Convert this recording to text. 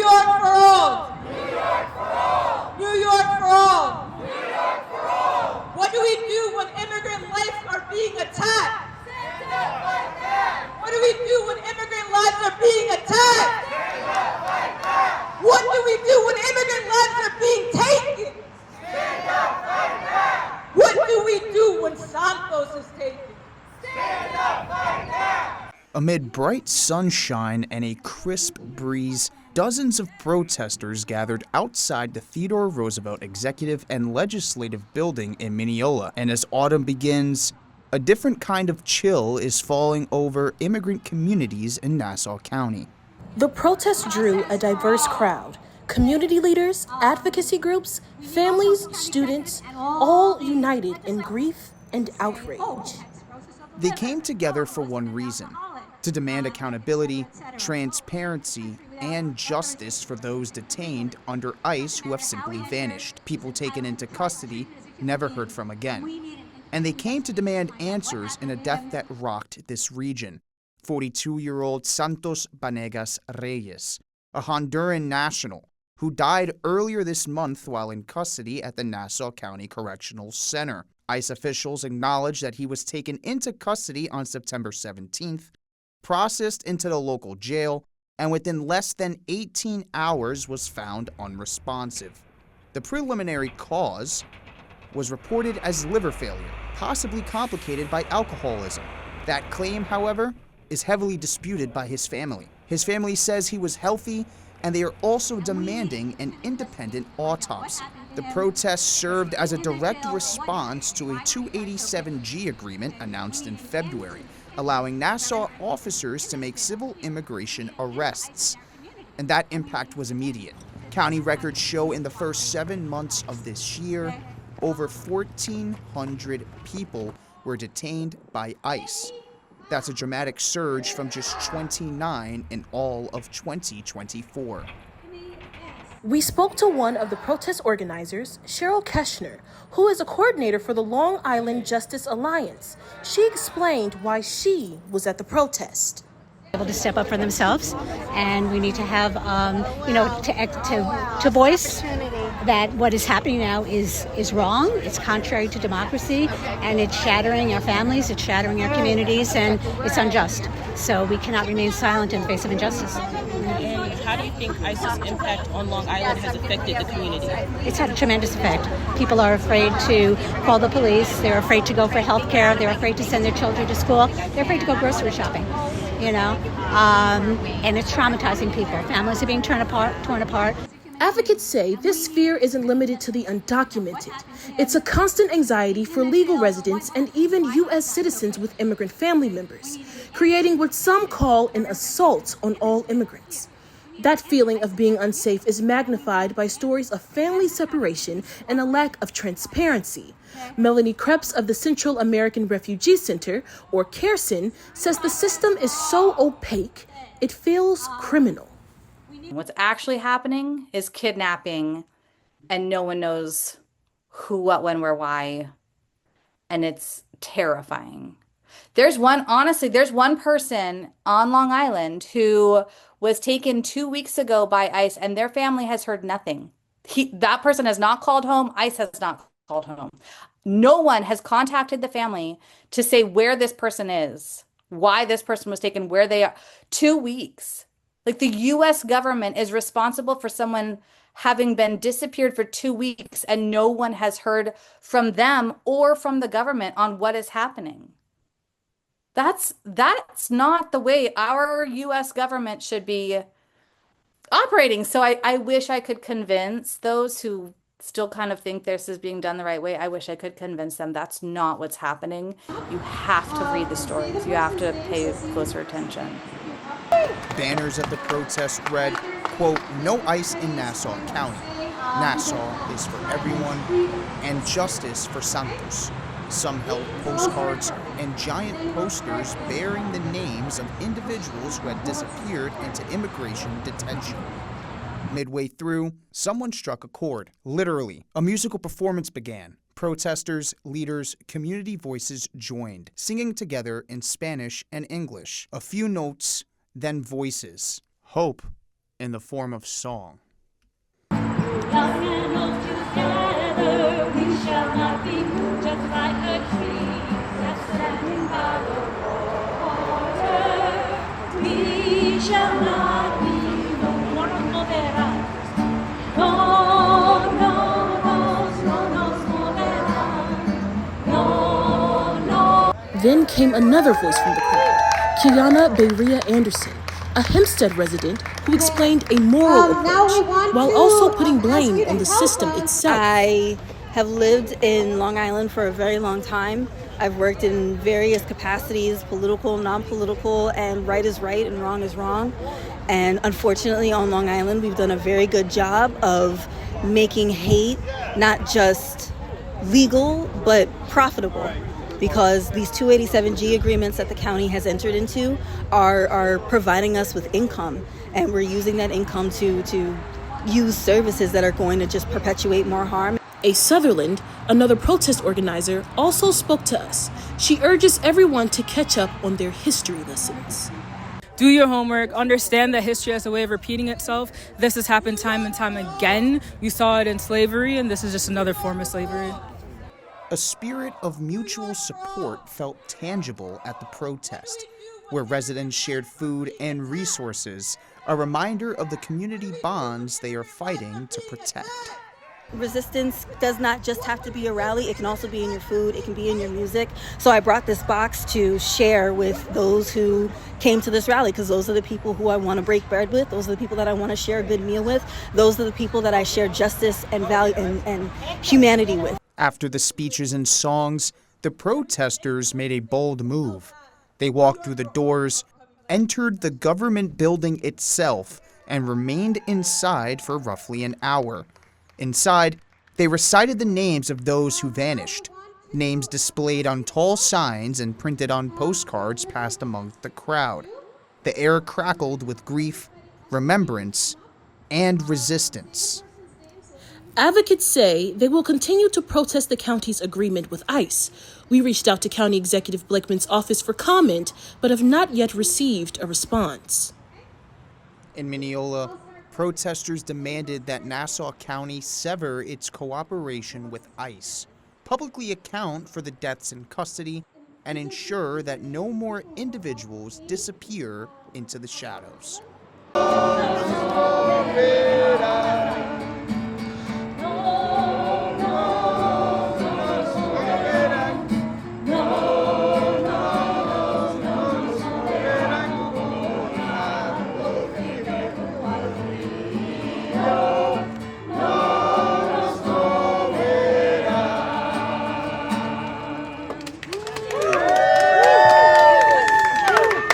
York for all! New York for all! New York for all! What do we do when immigrant lives are being attacked? What do we do when immigrant lives are being attacked? What do we do when immigrant lives are being taken? What do we do when Santos is taken? Amid bright sunshine and a crisp breeze, dozens of protesters gathered outside the Theodore Roosevelt Executive and Legislative Building in Mineola. And as autumn begins, a different kind of chill is falling over immigrant communities in Nassau County. The protest drew a diverse crowd. Community leaders, advocacy groups, families, students, all united in grief and outrage. They came together for one reason: to demand accountability, transparency, and justice for those detained under ICE who have simply vanished, people taken into custody, never heard from again. And they came to demand answers in a death that rocked this region. 42-year-old Santos Banegas Reyes, a Honduran national who died earlier this month while in custody at the Nassau County Correctional Center. ICE officials acknowledged that he was taken into custody on September 17th, processed into the local jail, and within less than 18 hours was found unresponsive. The preliminary cause was reported as liver failure, possibly complicated by alcoholism. That claim, however, is heavily disputed by his family. His family says he was healthy, and they are also demanding an independent autopsy. The protest served as a direct response to a 287G agreement announced in February, allowing Nassau officers to make civil immigration arrests. And that impact was immediate. County records show in the first 7 months of this year, over 1,400 people were detained by ICE. That's a dramatic surge from just 29 in all of 2024. We spoke to one of the protest organizers, Cheryl Keshner, who is a coordinator for the Long Island Justice Alliance. She explained why she was at the protest. Able to step up for themselves, and we need to have, to voice that what is happening now is wrong. It's contrary to democracy, and it's shattering our families, it's shattering our communities, and it's unjust. So we cannot remain silent in the face of injustice. And how do you think ICE's impact on Long Island has affected the community? It's had a tremendous effect. People are afraid to call the police. They're afraid to go for health care. They're afraid to send their children to school. They're afraid to go grocery shopping. And it's traumatizing people. Families are being torn apart. Advocates say this fear isn't limited to the undocumented. It's a constant anxiety for legal residents and even U.S. citizens with immigrant family members, creating what some call an assault on all immigrants. That feeling of being unsafe is magnified by stories of family separation and a lack of transparency. Melanie Krebs of the Central American Refugee Center, or CARECEN, says the system is so opaque, it feels criminal. What's actually happening is kidnapping, and no one knows who, what, when, where, why, and it's terrifying. There's one person on Long Island who was taken 2 weeks ago by ICE, and their family has heard nothing. That person has not called home. ICE has not called home. No one has contacted the family to say where this person is, why this person was taken, where they are. 2 weeks. Like, the U.S. government is responsible for someone having been disappeared for 2 weeks, and no one has heard from them or from the government on what is happening. That's not the way our U.S. government should be operating. So I wish I could convince those who still kind of think this is being done the right way. I wish I could convince them that's not what's happening. You have to read the stories. You have to pay closer attention. Banners at the protest read, quote, "No ICE in Nassau County. Nassau is for everyone, and justice for Santos." Some held postcards and giant posters bearing the names of individuals who had disappeared into immigration detention. Midway through, someone struck a chord. Literally, a musical performance began. Protesters, leaders, community voices joined, singing together in Spanish and English. A few notes, then voices, hope in the form of song. Young and old together, we shall not be moved, just like a tree that's standing by the water. We shall not be moved. No, no, no, no. Then came another voice from the crowd, Kiana Beria Anderson, a Hempstead resident who explained a moral approach while also putting blame on the system itself. I have lived in Long Island for a very long time. I've worked in various capacities, political, non-political, and right is right and wrong is wrong. And unfortunately on Long Island, we've done a very good job of making hate not just legal, but profitable. Because these 287G agreements that the county has entered into are providing us with income, and we're using that income to use services that are going to just perpetuate more harm. A Sutherland, another protest organizer, also spoke to us. She urges everyone to catch up on their history lessons. Do your homework, understand that history has a way of repeating itself. This has happened time and time again. You saw it in slavery, and this is just another form of slavery. A spirit of mutual support felt tangible at the protest, where residents shared food and resources, a reminder of the community bonds they are fighting to protect. Resistance does not just have to be a rally, it can also be in your food, it can be in your music. So I brought this box to share with those who came to this rally, because those are the people who I want to break bread with, those are the people that I want to share a good meal with, those are the people that I share justice and value and humanity with. After the speeches and songs, the protesters made a bold move. They walked through the doors, entered the government building itself, and remained inside for roughly an hour. Inside, they recited the names of those who vanished, names displayed on tall signs and printed on postcards passed amongst the crowd. The air crackled with grief, remembrance, and resistance. Advocates say they will continue to protest the county's agreement with ICE. We reached out to County Executive Blakeman's office for comment, but have not yet received a response. In Mineola, protesters demanded that Nassau County sever its cooperation with ICE, publicly account for the deaths in custody, and ensure that no more individuals disappear into the shadows.